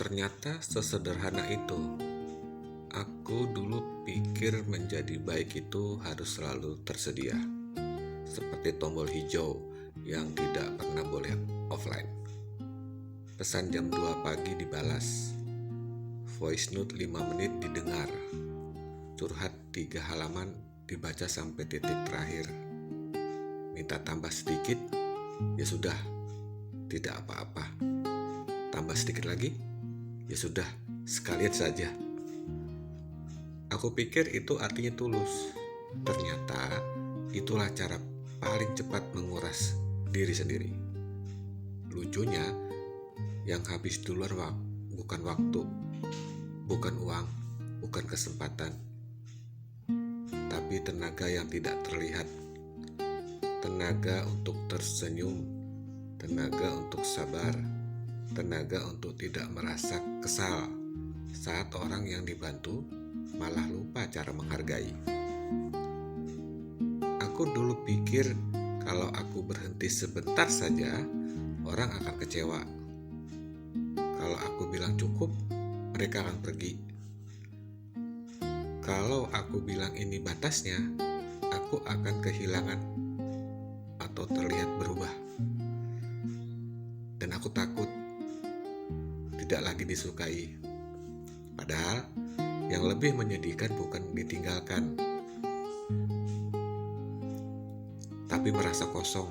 Ternyata sesederhana itu. Aku dulu pikir menjadi baik itu harus selalu tersedia, seperti tombol hijau yang tidak pernah boleh offline. Pesan jam 2 pagi dibalas, voice note 5 menit didengar, curhat 3 halaman dibaca sampai titik terakhir. Minta tambah sedikit, ya sudah, tidak apa-apa. Tambah sedikit lagi, ya sudah, sekalian saja. Aku pikir itu artinya tulus. Ternyata itulah cara paling cepat menguras diri sendiri. Lucunya, yang habis duluan bukan waktu, bukan uang, bukan kesempatan, tapi tenaga yang tidak terlihat. Tenaga untuk tersenyum, tenaga untuk sabar, tenaga untuk tidak merasa kesal saat orang yang dibantu malah lupa cara menghargai. Aku dulu pikir kalau aku berhenti sebentar saja, orang akan kecewa. Kalau aku bilang cukup, mereka akan pergi. Kalau aku bilang ini batasnya, aku akan kehilangan atau terlihat berubah. Dan aku takut tidak lagi disukai. Padahal yang lebih menyedihkan bukan ditinggalkan, tapi merasa kosong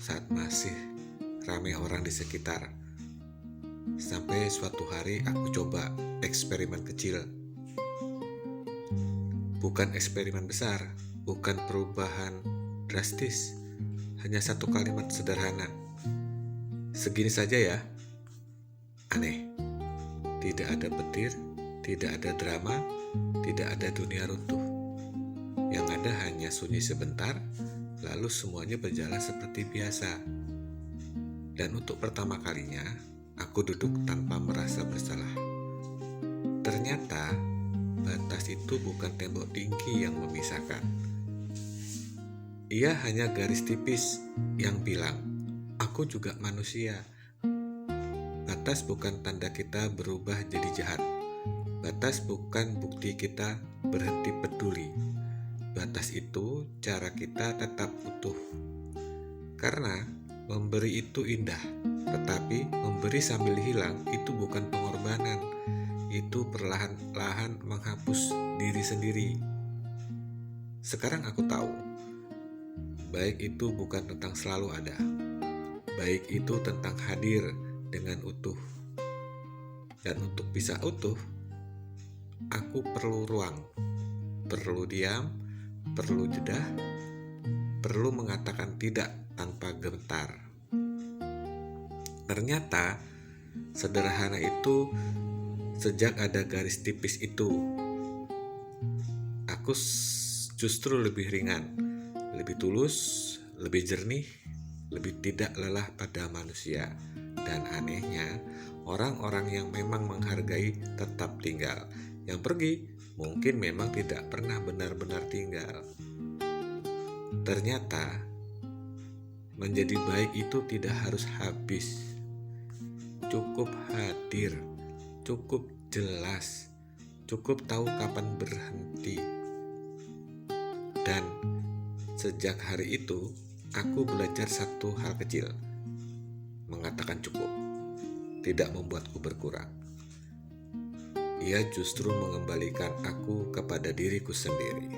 saat masih ramai orang di sekitar. Sampai suatu hari aku coba eksperimen kecil. Bukan eksperimen besar, bukan perubahan drastis, hanya satu kalimat sederhana. Segini saja ya. Aneh. Tidak ada petir, tidak ada drama, tidak ada dunia runtuh. Yang ada hanya sunyi sebentar, lalu semuanya berjalan seperti biasa. Dan untuk pertama kalinya, aku duduk tanpa merasa bersalah. Ternyata, batas itu bukan tembok tinggi yang memisahkan. Ia hanya garis tipis yang bilang, aku juga manusia. Batas bukan tanda kita berubah jadi jahat. Batas bukan bukti kita berhenti peduli. Batas itu cara kita tetap utuh. Karena memberi itu indah, tetapi memberi sambil hilang itu bukan pengorbanan. Itu perlahan-lahan menghapus diri sendiri. Sekarang aku tahu, baik itu bukan tentang selalu ada. Baik itu tentang hadir dengan utuh. Dan untuk bisa utuh, aku perlu ruang, perlu diam, perlu jeda, perlu mengatakan tidak tanpa gemetar. Ternyata sederhana itu sejak ada garis tipis itu. Aku justru lebih ringan, lebih tulus, lebih jernih, lebih tidak lelah pada manusia. Dan anehnya, orang-orang yang memang menghargai tetap tinggal. Yang pergi mungkin memang tidak pernah benar-benar tinggal. Ternyata, menjadi baik itu tidak harus habis. Cukup hadir, cukup jelas, cukup tahu kapan berhenti. Dan sejak hari itu, aku belajar satu hal kecil. Mengatakan cukup tidak membuatku berkurang. Ia justru mengembalikan aku kepada diriku sendiri.